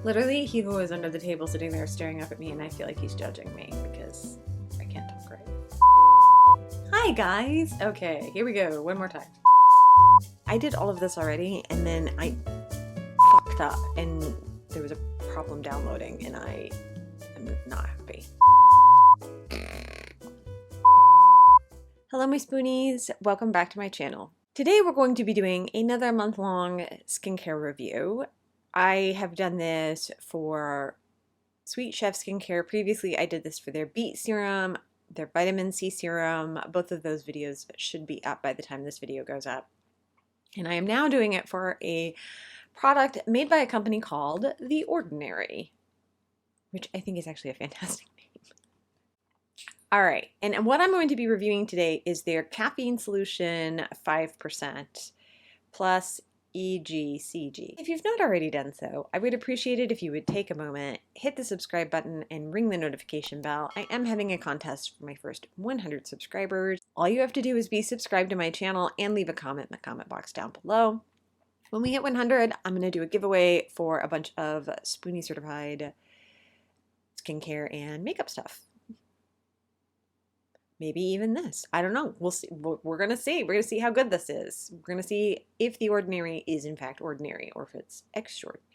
Literally, Hivo is under the table sitting there staring up at me, and I feel like he's judging me because I can't talk right. Hi guys! Okay, here we go, one more time. I did all of this already, and then I fucked up, and there was a problem downloading, and I am not happy. Hello my Spoonies, welcome back to my channel. Today we're going to be doing another month-long skincare review. I have done this for Sweet Chef Skincare. Previously I did this for their beet serum, their vitamin C serum. Both of those videos should be up by the time this video goes up. And I am now doing it for a product made by a company called The Ordinary, which I think is actually a fantastic name. All right, and what I'm going to be reviewing today is their Caffeine Solution 5% plus EGCG. If you've not already done so, I would appreciate it if you would take a moment, hit the subscribe button, and ring the notification bell. I am having a contest for my first 100 subscribers. All you have to do is be subscribed to my channel and leave a comment in the comment box down below. When we hit 100, I'm going to do a giveaway for a bunch of Spoonie certified skincare and makeup stuff. Maybe even this. I don't know. We'll see. We're going to see. We're going to see how good this is. We're going to see if The Ordinary is in fact ordinary or if it's extraordinary.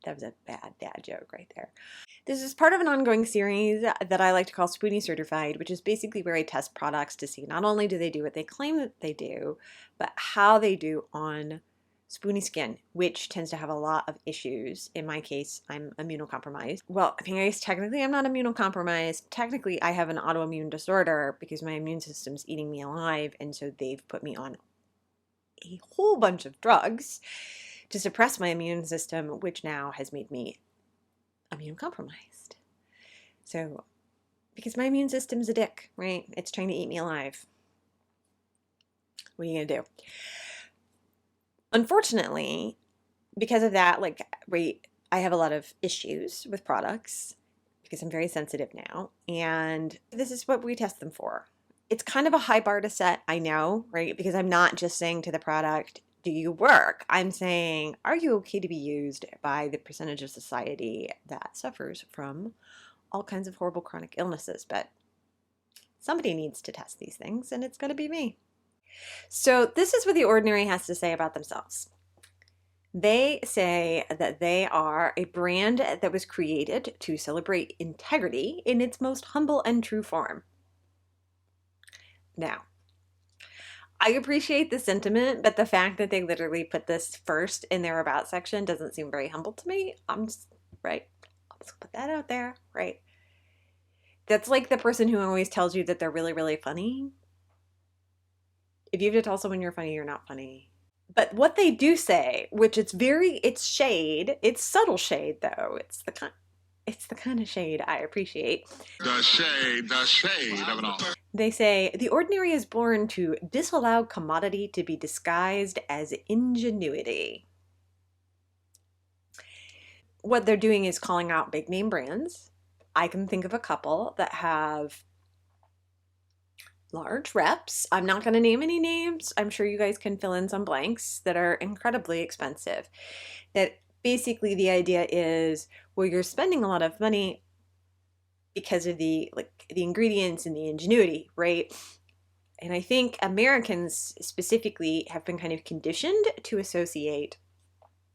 That was a bad dad joke right there. This is part of an ongoing series that I like to call Spoonie Certified, which is basically where I test products to see not only do they do what they claim that they do, but how they do on Spoonie skin, which tends to have a lot of issues. In my case, I'm immunocompromised. Well, I guess technically I'm not immunocompromised. Technically, I have an autoimmune disorder because my immune system's eating me alive, and so they've put me on a whole bunch of drugs to suppress my immune system, which now has made me immunocompromised. So, because my immune system's a dick, right? It's trying to eat me alive. What are you gonna do? Unfortunately, because of that, I have a lot of issues with products because I'm very sensitive now, and this is what we test them for. It's kind of a high bar to set, I know, right? Because I'm not just saying to the product, do you work? I'm saying, are you okay to be used by the percentage of society that suffers from all kinds of horrible chronic illnesses? But somebody needs to test these things, and it's going to be me. So this is what The Ordinary has to say about themselves. They say that they are a brand that was created to celebrate integrity in its most humble and true form. Now, I appreciate the sentiment, but the fact that they literally put this first in their about section doesn't seem very humble to me. I'll just put that out there, right? That's like the person who always tells you that they're really, really funny. If you have to tell someone you're funny, you're not funny. But what they do say, which it's shade, it's subtle shade though. It's the kind of shade I appreciate. The shade of it all. They say, The Ordinary is born to disallow commodity to be disguised as ingenuity. What they're doing is calling out big name brands. I can think of a couple that have large reps. I'm not going to name any names. I'm sure you guys can fill in some blanks that are incredibly expensive. That basically the idea is, well, you're spending a lot of money because of the ingredients and the ingenuity, right? And I think Americans specifically have been kind of conditioned to associate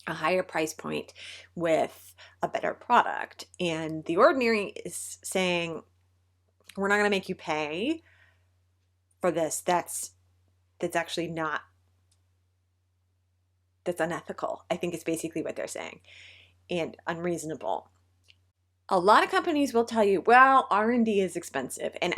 a higher price point with a better product. And The Ordinary is saying, we're not going to make you pay for this. That's actually not, that's unethical, I think is basically what they're saying, and unreasonable. A lot of companies will tell you, well, R&D is expensive, and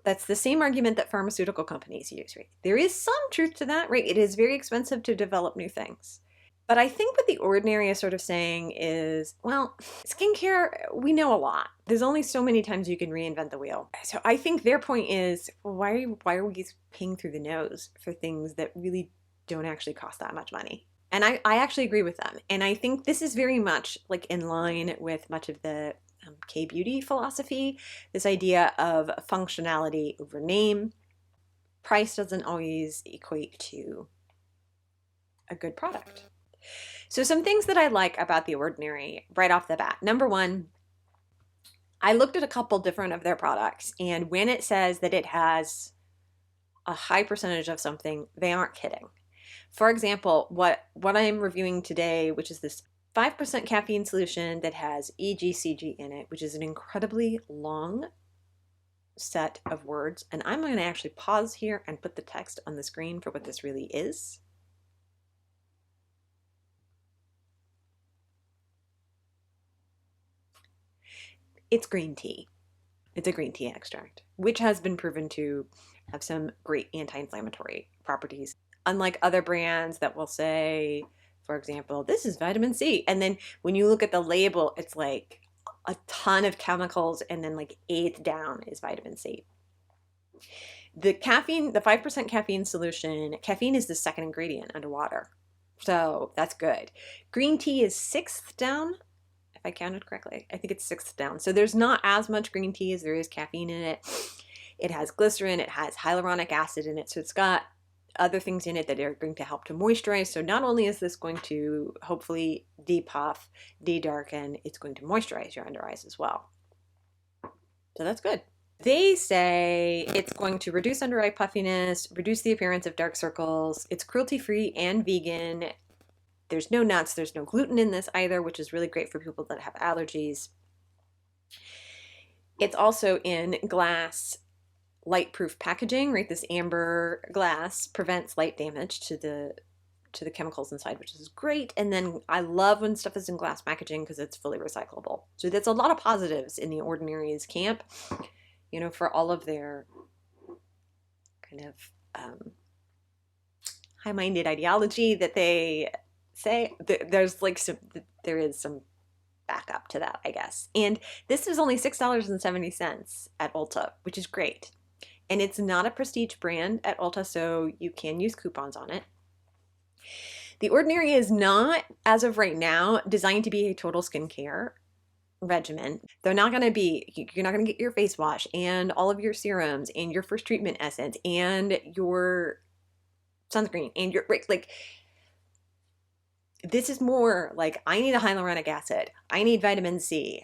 that's the same argument that pharmaceutical companies use, right? There is some truth to that, right? It is very expensive to develop new things. But I think what The Ordinary is sort of saying is, well, skincare, we know a lot. There's only so many times you can reinvent the wheel. So I think their point is, well, why are we paying through the nose for things that really don't actually cost that much money? And I actually agree with them. And I think this is very much like in line with much of the K-beauty philosophy, this idea of functionality over name. Price doesn't always equate to a good product. So some things that I like about The Ordinary right off the bat. Number one, I looked at a couple different of their products, and when it says that it has a high percentage of something, they aren't kidding. For example, what I'm reviewing today, which is this 5% caffeine solution that has EGCG in it, which is an incredibly long set of words. And I'm going to actually pause here and put the text on the screen for what this really is. It's green tea. It's a green tea extract, which has been proven to have some great anti-inflammatory properties. Unlike other brands that will say, for example, this is vitamin C. And then when you look at the label, it's like a ton of chemicals, and then like eighth down is vitamin C. The caffeine, the 5% caffeine solution, caffeine is the second ingredient under water. So that's good. Green tea is sixth down, if I counted correctly. I think it's sixth down. So there's not as much green tea as there is caffeine in it. It has glycerin, it has hyaluronic acid in it. So it's got other things in it that are going to help to moisturize. So not only is this going to hopefully depuff, de-darken, it's going to moisturize your under eyes as well. So that's good. They say it's going to reduce under eye puffiness, reduce the appearance of dark circles. It's cruelty-free and vegan. There's no nuts, there's no gluten in this either, which is really great for people that have allergies. It's also in glass light-proof packaging, right? This amber glass prevents light damage to the chemicals inside, which is great. And then I love when stuff is in glass packaging because it's fully recyclable. So there's a lot of positives in The Ordinary's camp, you know, for all of their kind of high-minded ideology that they say. There is some backup to that, I guess. And this is only $6.70 at Ulta, which is great. And it's not a prestige brand at Ulta, so you can use coupons on it. The Ordinary is not, as of right now, designed to be a total skincare regimen. They're not going to be, you're not going to get your face wash and all of your serums and your first treatment essence and your sunscreen and your, like, this is more like, I need a hyaluronic acid. I need vitamin C.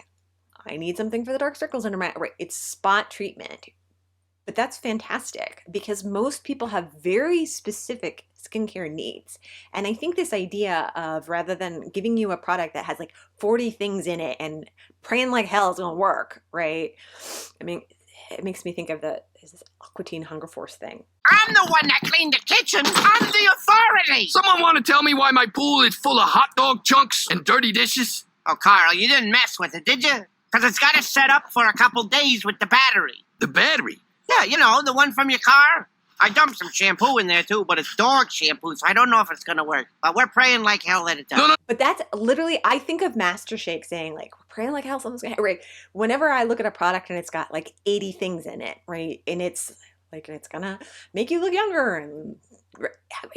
I need something for the dark circles under my, right? It's spot treatment. But that's fantastic because most people have very specific skincare needs. And I think this idea of, rather than giving you a product that has like 40 things in it and praying like hell is gonna work, right? I mean, it makes me think of this Aqua Teen Hunger Force thing. I'm the one that cleaned the kitchen. I'm the authority. Someone want to tell me why my pool is full of hot dog chunks and dirty dishes? Oh, Carl, you didn't mess with it, did you? Because it's got to set up for a couple days with the battery. The battery? Yeah, you know, the one from your car. I dumped some shampoo in there, too, but it's dog shampoo, so I don't know if it's going to work. But we're praying like hell that it does. No. But that's literally, I think of Master Shake saying, like, we're praying like hell something's going to, right? Whenever I look at a product and it's got like 80 things in it, right? And it's like, it's going to make you look younger. And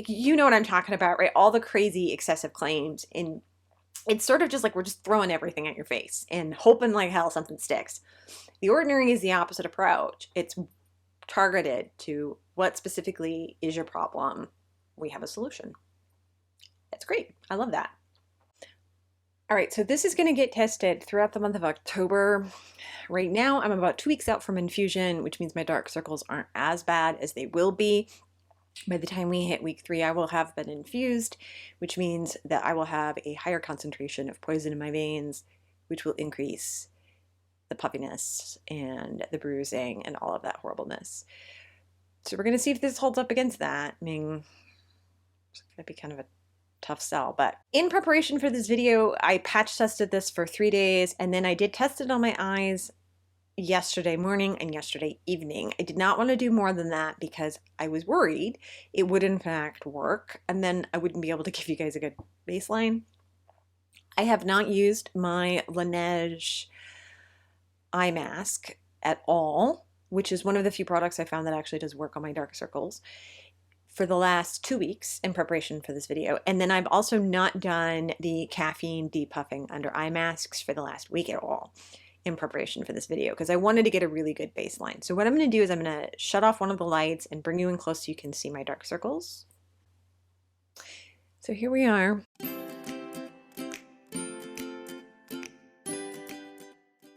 you know what I'm talking about, right? All the crazy excessive claims. And it's sort of just like, we're just throwing everything at your face and hoping like hell something sticks. The Ordinary is the opposite approach. It's targeted to what specifically is your problem. We have a solution. That's great. I love that. All right, so this is going to get tested throughout the month of October. Right now, I'm about 2 weeks out from infusion, which means my dark circles aren't as bad as they will be. By the time we hit week 3, I will have been infused, which means that I will have a higher concentration of poison in my veins, which will increase the puffiness and the bruising and all of that horribleness. So we're going to see if this holds up against that. I mean, it's going to be kind of a tough sell, but in preparation for this video, I patch tested this for 3 days, and then I did test it on my eyes yesterday morning and yesterday evening. I did not want to do more than that because I was worried it would in fact work, and then I wouldn't be able to give you guys a good baseline. I have not used my Laneige eye mask at all, which is one of the few products I found that actually does work on my dark circles, for the last 2 weeks in preparation for this video. And then I've also not done the caffeine depuffing under eye masks for the last week at all in preparation for this video because I wanted to get a really good baseline. So what I'm going to do is I'm going to shut off one of the lights and bring you in close so you can see my dark circles. So here we are.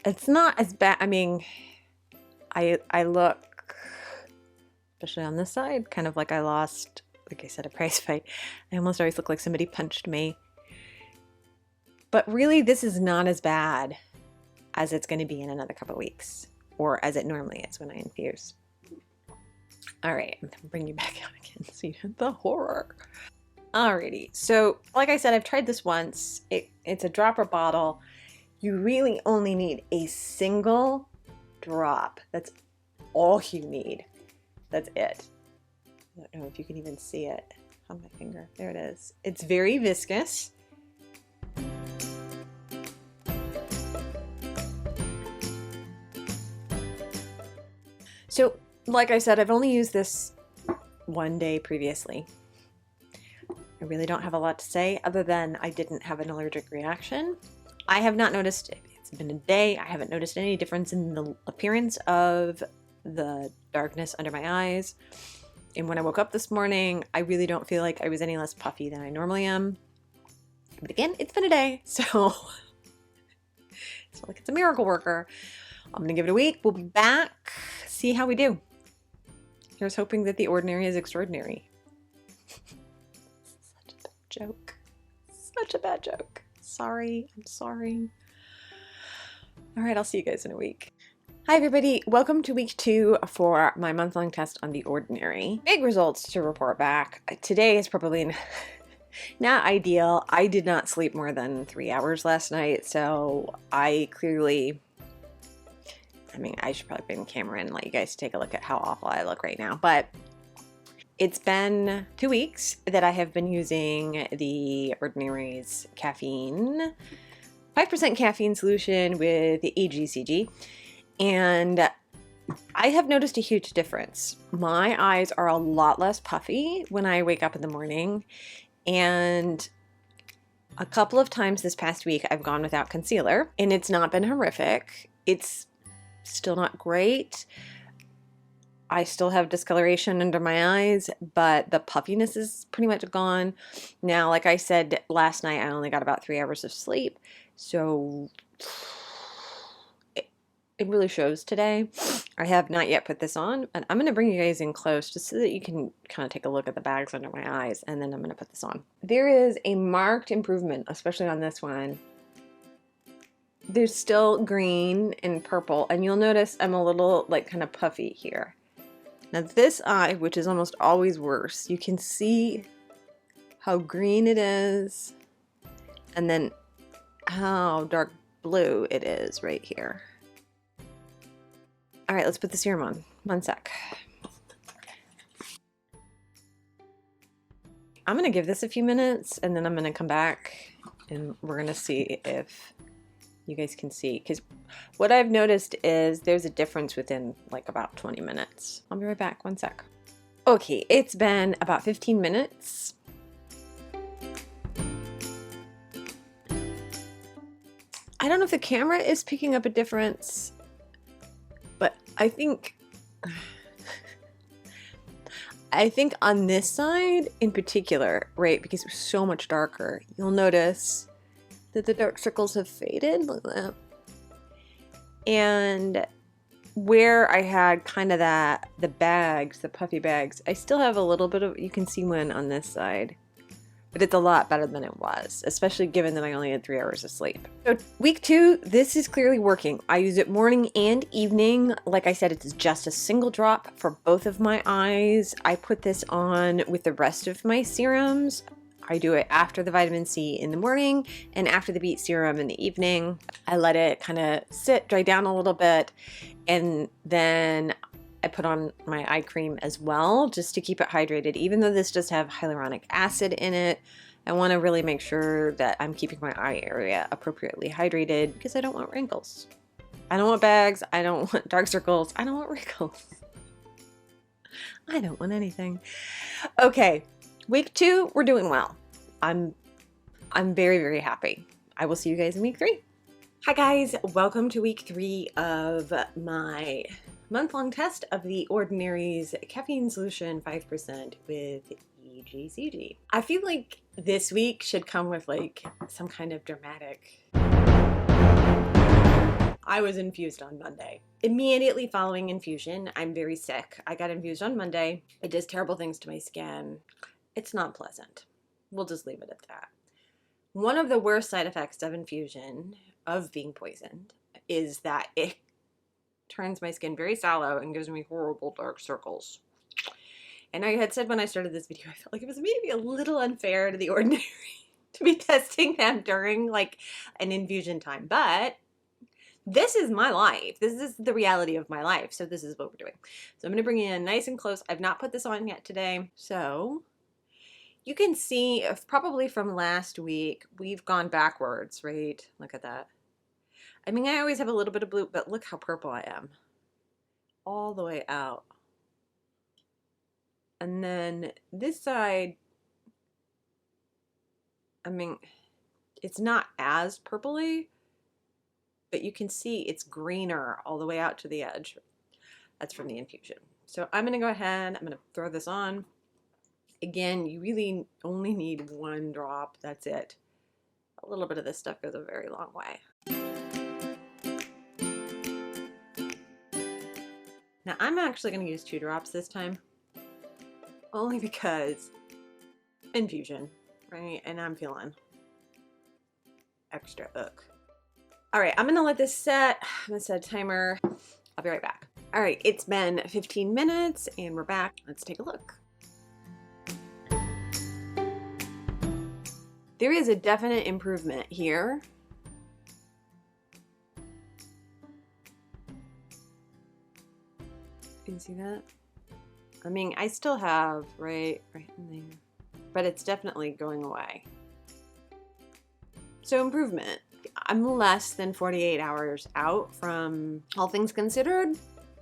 It's not as bad. I mean, I look, especially on this side, kind of like I lost, like I said, a prize fight. I almost always look like somebody punched me. But really, this is not as bad as it's going to be in another couple weeks, or as it normally is when I infuse. All right, I'm going to bring you back out again. See the horror. Alrighty, so like I said, I've tried this once. It's a dropper bottle. You really only need a single drop. That's all you need. That's it. I don't know if you can even see it on my finger. There it is. It's very viscous. So, like I said, I've only used this one day previously. I really don't have a lot to say other than I didn't have an allergic reaction. I have not noticed, it's been a day, I haven't noticed any difference in the appearance of the darkness under my eyes. And when I woke up this morning, I really don't feel like I was any less puffy than I normally am. But again, it's been a day, so it's not like it's a miracle worker. I'm gonna give it a week. We'll be back, see how we do. Here's hoping that the ordinary is extraordinary. Such a bad joke. Such a bad joke. Sorry, I'm sorry. All right, I'll see you guys in a week. Hi everybody, welcome to week 2 for my month-long test on the ordinary. Big results to report back. Today is probably not ideal. I did not sleep more than 3 hours last night, so I clearly, I should probably bring the camera in and let you guys take a look at how awful I look right now, but it's been 2 weeks that I have been using the Ordinary's caffeine, 5% caffeine solution with the EGCG, and I have noticed a huge difference. My eyes are a lot less puffy when I wake up in the morning, and a couple of times this past week I've gone without concealer, and it's not been horrific. It's still not great. I still have discoloration under my eyes, but the puffiness is pretty much gone. Now, like I said last night, I only got about 3 hours of sleep, so it really shows today. I have not yet put this on, and I'm going to bring you guys in close just so that you can kind of take a look at the bags under my eyes, and then I'm going to put this on. There is a marked improvement, especially on this one. There's still green and purple, and you'll notice I'm a little like kind of puffy here. Now this eye, which is almost always worse, you can see how green it is and then how dark blue it is right here. All right, let's put the serum on. 1 sec. I'm gonna give this a few minutes and then I'm gonna come back and we're gonna see if you guys can see, because what I've noticed is there's a difference within like about 20 minutes. I'll be right back, 1 sec. Okay, it's been about 15 minutes. I don't know if the camera is picking up a difference, but I think on this side in particular, right, because it was so much darker, you'll notice that the dark circles have faded. Look at that. And where I had kind of the bags, the puffy bags, I still have a little bit of, you can see one on this side, but it's a lot better than it was, especially given that I only had 3 hours of sleep. So week 2, this is clearly working. I use it morning and evening. Like I said, it's just a single drop for both of my eyes. I put this on with the rest of my serums. I do it after the vitamin C in the morning and after the beet serum in the evening. I let it kind of sit, dry down a little bit, and then I put on my eye cream as well just to keep it hydrated. Even though this does have hyaluronic acid in it, I want to really make sure that I'm keeping my eye area appropriately hydrated because I don't want wrinkles. I don't want bags. I don't want dark circles. I don't want wrinkles. I don't want anything. Okay. Week 2, we're doing well. I'm very, very happy. I will see you guys in week 3. Hi guys, welcome to week 3 of my month-long test of the Ordinary's Caffeine Solution 5% with EGCG. I feel like this week should come with like some kind of dramatic I was infused on Monday. Immediately following infusion, I'm very sick. I got infused on Monday. It does terrible things to my skin. It's not pleasant. We'll just leave it at that. One of the worst side effects of infusion, of being poisoned, is that it turns my skin very sallow and gives me horrible dark circles. And I had said when I started this video, I felt like it was maybe a little unfair to the ordinary to be testing them during like an infusion time. But this is my life. This is the reality of my life. So this is what we're doing. So I'm going to bring it in nice and close. I've not put this on yet today. So you can see probably from last week, we've gone backwards, right? Look at that. I mean, I always have a little bit of blue, but look how purple I am. All the way out. And then this side, I mean, it's not as purpley, but you can see it's greener all the way out to the edge. That's from the infusion. So I'm going to go ahead, I'm going to throw this on. Again, you really only need one drop. That's it. A little bit of this stuff goes a very long way. Now I'm actually going to use 2 drops this time. Only because infusion, right? And I'm feeling extra ick. All right, I'm gonna let this set. I'm gonna set a timer. I'll be right back. All right, it's been 15 minutes and we're back. Let's take a look. There is a definite improvement here. Can you see that? I mean, I still have right in there, but it's definitely going away. So improvement. I'm less than 48 hours out from all things considered.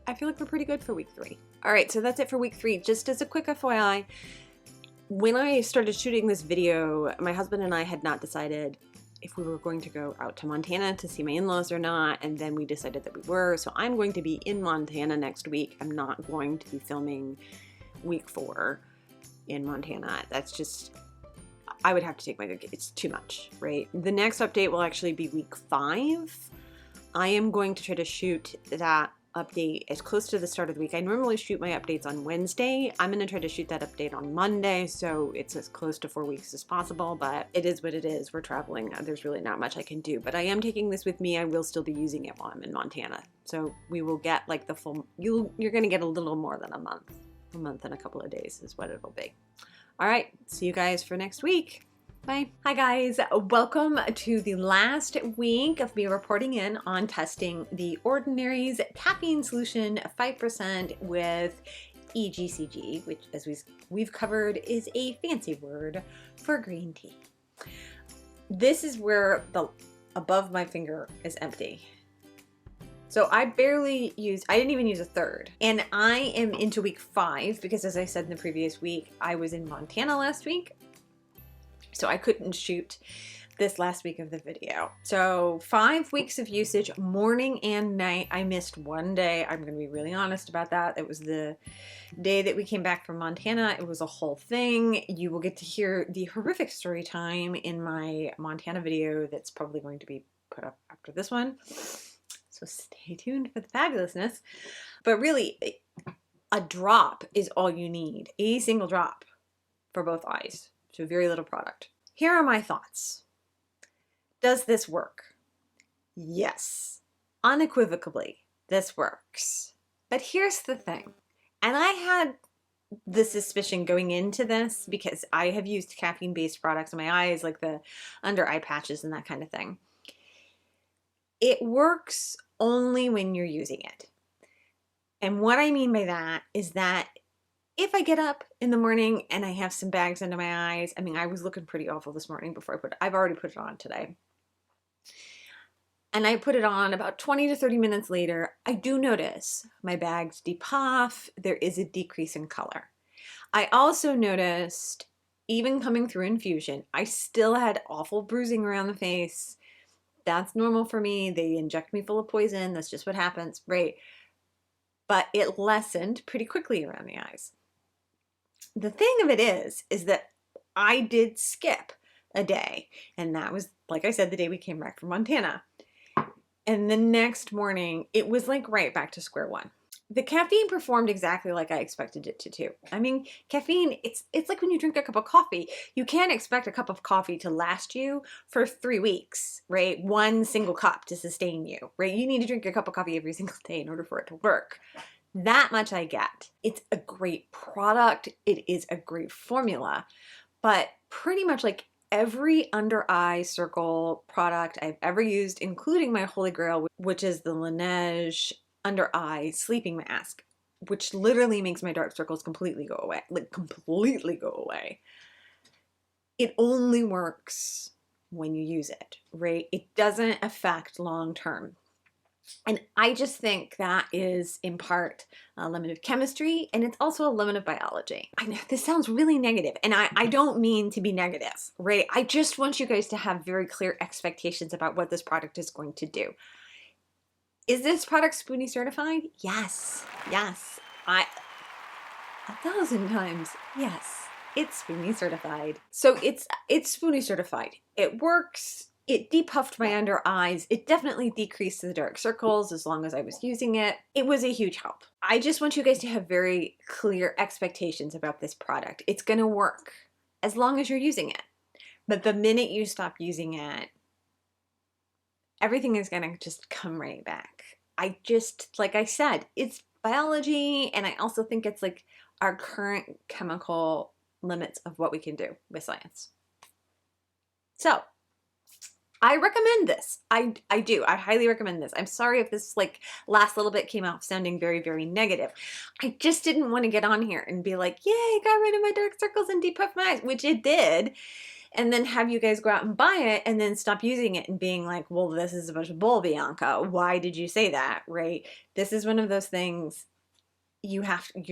I feel like we're pretty good for week 3. All right, so that's it for week 3. Just as a quick FYI, when I started shooting this video, my husband and I had not decided if we were going to go out to Montana to see my in-laws or not, and then we decided that we were. So I'm going to be in Montana next week. I'm not going to be filming week 4 in Montana. That's just, I would have to take my, it's too much, right? The next update will actually be week 5. I am going to try to shoot that update as close to the start of the week. I normally shoot my updates on Wednesday. I'm going to try to shoot that update on Monday, so it's as close to 4 weeks as possible, but it is what it is. We're traveling. There's really not much I can do, but I am taking this with me. I will still be using it while I'm in Montana. So we will get like the full, you're going to get a little more than a month. A month and a couple of days is what it'll be. All right, see you guys for next week. Bye. Hi guys, welcome to the last week of me reporting in on testing the Ordinary's Caffeine Solution 5% with EGCG, which as we've covered is a fancy word for green tea. This is where the above my finger is empty. So I didn't even use a third. And I am into week 5 because as I said in the previous week, I was in Montana last week. So I couldn't shoot this last week of the video. So 5 weeks of usage, morning and night. I missed one day. I'm going to be really honest about that. It was the day that we came back from Montana. It was a whole thing. You will get to hear the horrific story time in my Montana video that's probably going to be put up after this one. So stay tuned for the fabulousness. But really, a drop is all you need. A single drop for both eyes. So very little product. Here are my thoughts. Does this work? Yes. Unequivocally, this works. But here's the thing. And I had the suspicion going into this because I have used caffeine-based products on my eyes, like the under eye patches and that kind of thing. It works only when you're using it. And what I mean by that is that if I get up in the morning and I have some bags under my eyes, I mean, I was looking pretty awful this morning before I've already put it on today. And I put it on about 20 to 30 minutes later, I do notice my bags depuff. There is a decrease in color. I also noticed, even coming through infusion, I still had awful bruising around the face. That's normal for me. They inject me full of poison. That's just what happens, right? But it lessened pretty quickly around the eyes. The thing of it is that I did skip a day. And that was, like I said, the day we came back from Montana. And the next morning, it was like right back to square one. The caffeine performed exactly like I expected it to do. I mean, caffeine, it's like when you drink a cup of coffee. You can't expect a cup of coffee to last you for 3 weeks, right? One single cup to sustain you, right? You need to drink a cup of coffee every single day in order for it to work. That much I get. It's a great product. It is a great formula, but pretty much like every under eye circle product I've ever used, including my holy grail, which is the Laneige under eye sleeping mask, which literally makes my dark circles completely go away, like completely go away. It only works when you use it, right? It doesn't affect long term. And I just think that is in part a limit of chemistry, and it's also a limit of biology. I know this sounds really negative, and I don't mean to be negative, right? I just want you guys to have very clear expectations about what this product is going to do. Is this product Spoonie certified? Yes, yes. 1,000 times, yes. It's Spoonie certified. So it's Spoonie certified. It works. It depuffed my under eyes. It definitely decreased the dark circles as long as I was using it. It was a huge help. I just want you guys to have very clear expectations about this product. It's going to work as long as you're using it. But the minute you stop using it, everything is going to just come right back. Like I said, it's biology, and I also think it's like our current chemical limits of what we can do with science. So I recommend this. I do. I highly recommend this. I'm sorry if this like last little bit came out sounding very, very negative. I just didn't want to get on here and be like, yay, got rid of my dark circles and depuffed my eyes, which it did. And then have you guys go out and buy it and then stop using it and being like, well, this is a bunch of bull, Bianca. Why did you say that, right? This is one of those things you're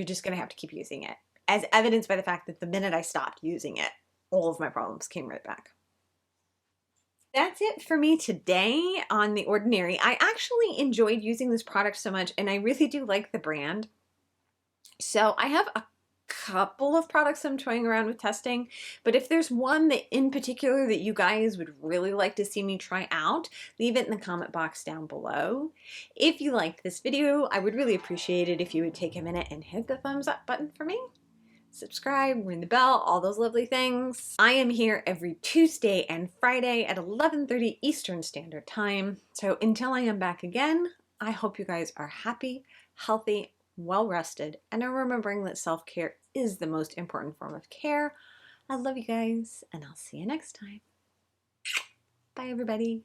just going to have to keep using it. As evidenced by the fact that the minute I stopped using it, all of my problems came right back. That's it for me today on The Ordinary. I actually enjoyed using this product so much, and I really do like the brand. So I have a couple of products I'm toying around with testing, but if there's one that in particular that you guys would really like to see me try out, leave it in the comment box down below. If you liked this video, I would really appreciate it if you would take a minute and hit the thumbs up button for me. Subscribe, ring the bell, all those lovely things. I am here every Tuesday and Friday at 11:30 Eastern Standard Time. So until I am back again, I hope you guys are happy, healthy, well-rested, and are remembering that self-care is the most important form of care. I love you guys, and I'll see you next time. Bye, everybody.